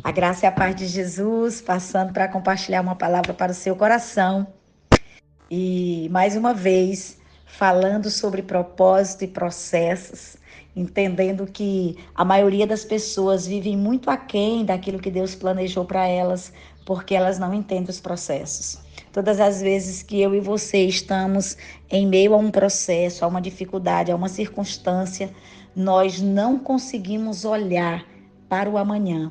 A graça e a paz de Jesus, passando para compartilhar uma palavra para o seu coração. E mais uma vez, falando sobre propósito e processos, entendendo que a maioria das pessoas vivem muito aquém daquilo que Deus planejou para elas, porque elas não entendem os processos. Todas as vezes que eu e você estamos em meio a um processo, a uma dificuldade, a uma circunstância, nós não conseguimos olhar para o amanhã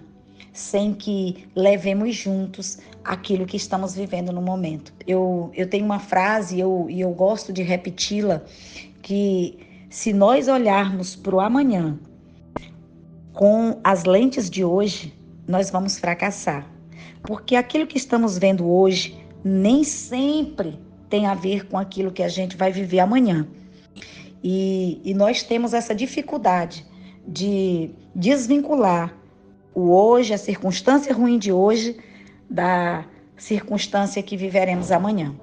sem que levemos juntos aquilo que estamos vivendo no momento. Eu tenho uma frase e eu gosto de repeti-la, que se nós olharmos para o amanhã com as lentes de hoje, nós vamos fracassar. Porque aquilo que estamos vendo hoje nem sempre tem a ver com aquilo que a gente vai viver amanhã. E nós temos essa dificuldade de desvincular o hoje, a circunstância ruim de hoje, da circunstância que viveremos amanhã.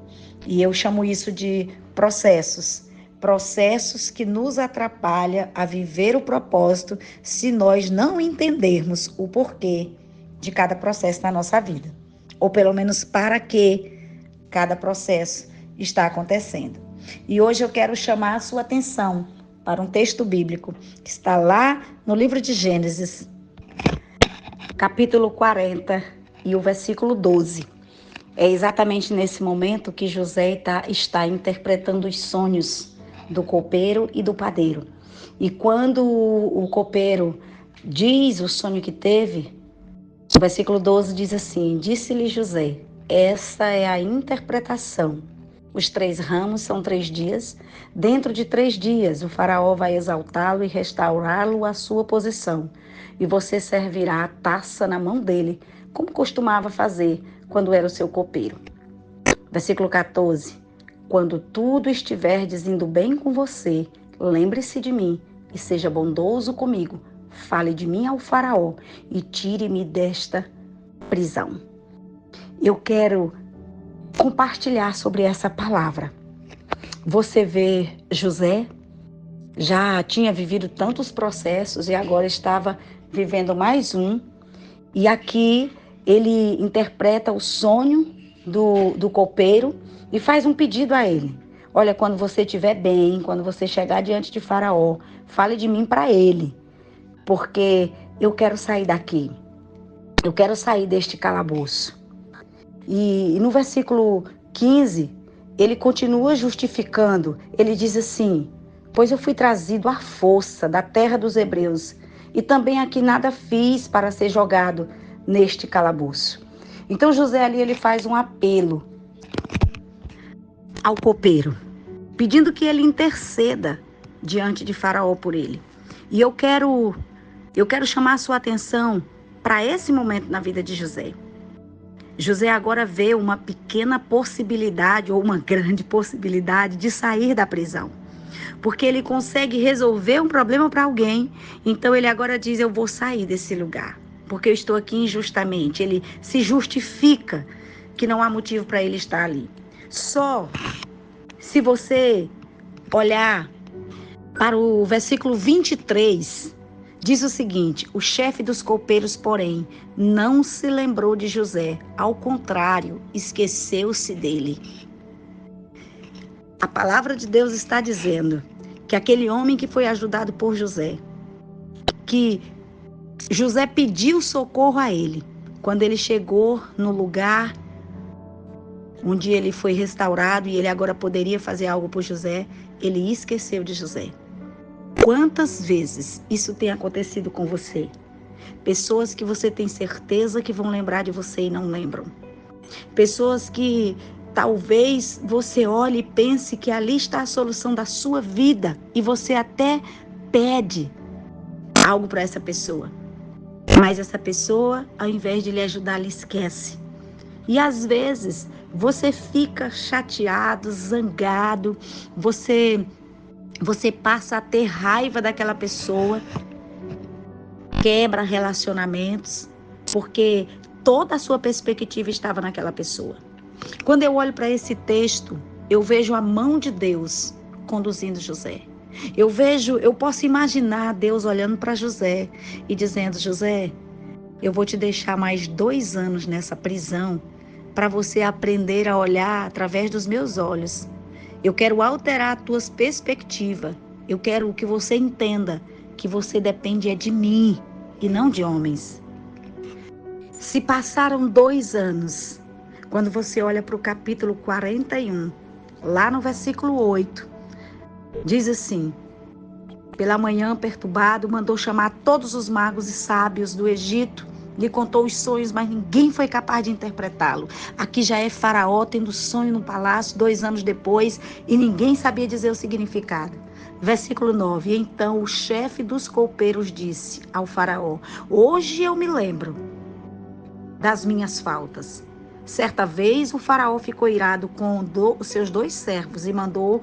E eu chamo isso de processos. Processos que nos atrapalham a viver o propósito se nós não entendermos o porquê de cada processo na nossa vida. Ou pelo menos para que cada processo está acontecendo. E hoje eu quero chamar a sua atenção para um texto bíblico que está lá no livro de Gênesis, capítulo 40 e o versículo 12. É exatamente nesse momento que José está interpretando os sonhos do copeiro e do padeiro. E quando o copeiro diz o sonho que teve, o versículo 12 diz assim: disse-lhe José, esta é a interpretação. Os 3 ramos são 3 dias. Dentro de 3 dias, o faraó vai exaltá-lo e restaurá-lo à sua posição. E você servirá a taça na mão dele, como costumava fazer quando era o seu copeiro. Versículo 14. Quando tudo estiver indo bem com você, lembre-se de mim e seja bondoso comigo. Fale de mim ao faraó e tire-me desta prisão. Eu quero compartilhar sobre essa palavra. Você vê José, já tinha vivido tantos processos e agora estava vivendo mais um. E aqui ele interpreta o sonho do copeiro e faz um pedido a ele. Olha, quando você estiver bem, quando você chegar diante de Faraó, fale de mim para ele, porque eu quero sair daqui. Eu quero sair deste calabouço. E no versículo 15, ele continua justificando. Ele diz assim: pois eu fui trazido à força da terra dos hebreus, e também aqui nada fiz para ser jogado neste calabouço. Então José ali ele faz um apelo ao copeiro, pedindo que ele interceda diante de Faraó por ele. E eu quero chamar a sua atenção para esse momento na vida de José. José agora vê uma pequena possibilidade ou uma grande possibilidade de sair da prisão. Porque ele consegue resolver um problema para alguém. Então ele agora diz: eu vou sair desse lugar, porque eu estou aqui injustamente. Ele se justifica que não há motivo para ele estar ali. Só se você olhar para o versículo 23, diz o seguinte: o chefe dos copeiros, porém, não se lembrou de José. Ao contrário, esqueceu-se dele. A palavra de Deus está dizendo que aquele homem que foi ajudado por José, que José pediu socorro a ele, quando ele chegou no lugar onde ele foi restaurado e ele agora poderia fazer algo por José, ele esqueceu de José. Quantas vezes isso tem acontecido com você? Pessoas que você tem certeza que vão lembrar de você e não lembram. Pessoas que talvez você olhe e pense que ali está a solução da sua vida e você até pede algo para essa pessoa. Mas essa pessoa, ao invés de lhe ajudar, lhe esquece. E às vezes você fica chateado, zangado, você passa a ter raiva daquela pessoa, quebra relacionamentos, porque toda a sua perspectiva estava naquela pessoa. Quando eu olho para esse texto, eu vejo a mão de Deus conduzindo José. Eu posso imaginar Deus olhando para José e dizendo: José, eu vou te deixar mais 2 anos nessa prisão para você aprender a olhar através dos meus olhos. Eu quero alterar a tua perspectiva. Eu quero que você entenda que você depende de mim e não de homens. Se passaram 2 anos, quando você olha para o capítulo 41, lá no versículo 8, diz assim: pela manhã, perturbado, mandou chamar todos os magos e sábios do Egito, lhe contou os sonhos, mas ninguém foi capaz de interpretá-lo. Aqui já é Faraó tendo sonho no palácio 2 anos depois e ninguém sabia dizer o significado. Versículo 9: e então o chefe dos copeiros disse ao Faraó: hoje eu me lembro das minhas faltas. Certa vez o Faraó ficou irado com os seus 2 servos e mandou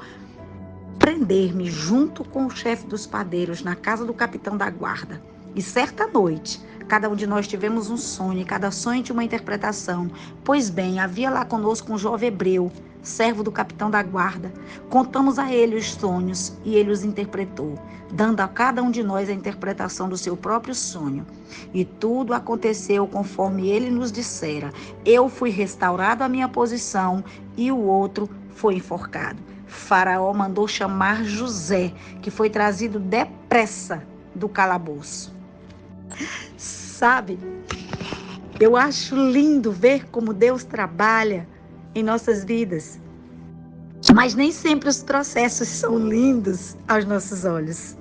prender-me junto com o chefe dos padeiros na casa do capitão da guarda. E certa noite, cada um de nós tivemos um sonho, e cada sonho tinha uma interpretação. Pois bem, havia lá conosco um jovem hebreu, servo do capitão da guarda. Contamos a ele os sonhos e ele os interpretou, dando a cada um de nós a interpretação do seu próprio sonho. E tudo aconteceu conforme ele nos dissera. Eu fui restaurado à minha posição e o outro foi enforcado. Faraó mandou chamar José, que foi trazido depressa do calabouço. Sabe, eu acho lindo ver como Deus trabalha em nossas vidas. Mas nem sempre os processos são lindos aos nossos olhos.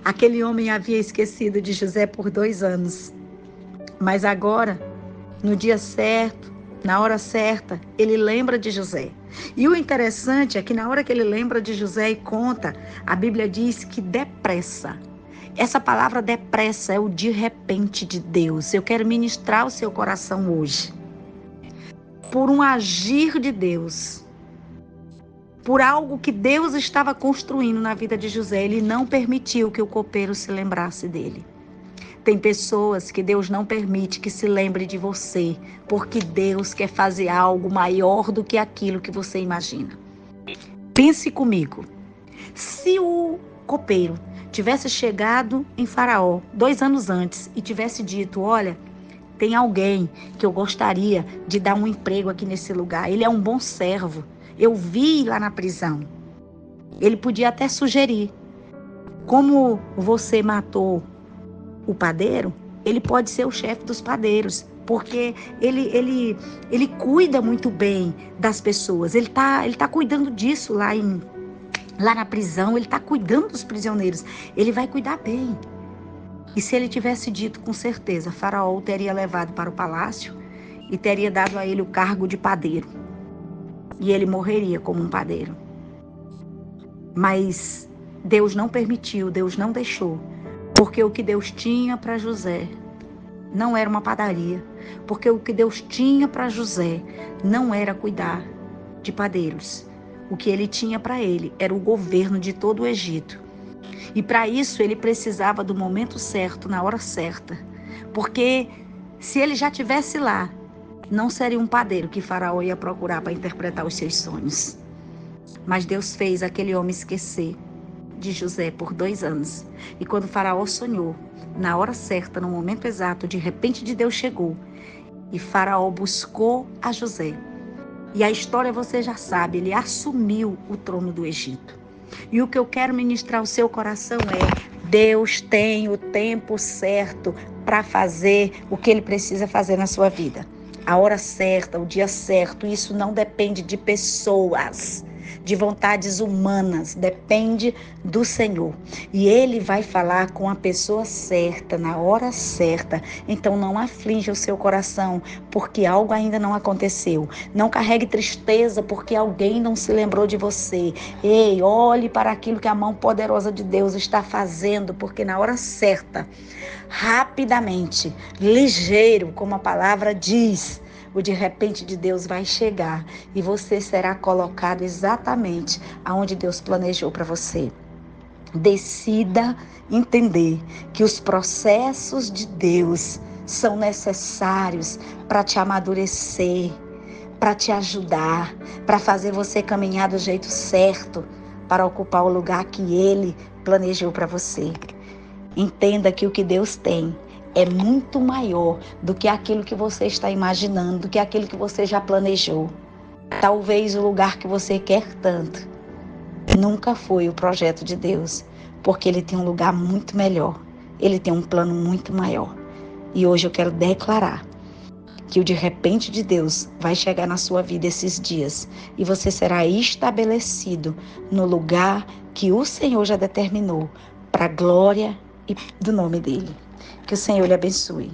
Aquele homem havia esquecido de José por 2 anos. Mas agora, no dia certo, na hora certa, ele lembra de José. E o interessante é que na hora que ele lembra de José e conta, a Bíblia diz que depressa. Essa palavra depressa é o de repente de Deus. Eu quero ministrar o seu coração hoje. Por um agir de Deus, por algo que Deus estava construindo na vida de José, ele não permitiu que o copeiro se lembrasse dele. Tem pessoas que Deus não permite que se lembre de você, porque Deus quer fazer algo maior do que aquilo que você imagina. Pense comigo. Se o copeiro tivesse chegado em Faraó 2 anos antes e tivesse dito: olha, tem alguém que eu gostaria de dar um emprego aqui nesse lugar, ele é um bom servo, eu vi lá na prisão. Ele podia até sugerir: como você matou o padeiro, ele pode ser o chefe dos padeiros, porque ele cuida muito bem das pessoas. Ele tá cuidando disso lá na prisão, ele está cuidando dos prisioneiros. Ele vai cuidar bem. E se ele tivesse dito, com certeza, Faraó o teria levado para o palácio e teria dado a ele o cargo de padeiro. E ele morreria como um padeiro. Mas Deus não permitiu, Deus não deixou. Porque o que Deus tinha para José não era uma padaria. Porque o que Deus tinha para José não era cuidar de padeiros. O que ele tinha para ele era o governo de todo o Egito. E para isso ele precisava do momento certo, na hora certa. Porque se ele já estivesse lá, não seria um padeiro que Faraó ia procurar para interpretar os seus sonhos. Mas Deus fez aquele homem esquecer de José por 2 anos. E quando Faraó sonhou, na hora certa, no momento exato, de repente de Deus chegou. E Faraó buscou a José. E a história você já sabe, ele assumiu o trono do Egito. E o que eu quero ministrar ao seu coração é: Deus tem o tempo certo para fazer o que ele precisa fazer na sua vida. A hora certa, o dia certo, isso não depende de pessoas, de vontades humanas, depende do Senhor. E Ele vai falar com a pessoa certa, na hora certa. Então não aflinja o seu coração, porque algo ainda não aconteceu. Não carregue tristeza, porque alguém não se lembrou de você. Ei, olhe para aquilo que a mão poderosa de Deus está fazendo, porque na hora certa, rapidamente, ligeiro, como a palavra diz, o de repente de Deus vai chegar e você será colocado exatamente aonde Deus planejou para você. Decida entender que os processos de Deus são necessários para te amadurecer, para te ajudar, para fazer você caminhar do jeito certo, para ocupar o lugar que Ele planejou para você. Entenda que o que Deus tem é muito maior do que aquilo que você está imaginando, do que aquilo que você já planejou. Talvez o lugar que você quer tanto nunca foi o projeto de Deus, porque Ele tem um lugar muito melhor. Ele tem um plano muito maior. E hoje eu quero declarar que o de repente de Deus vai chegar na sua vida esses dias e você será estabelecido no lugar que o Senhor já determinou para a glória do nome dele. Que o Senhor lhe abençoe.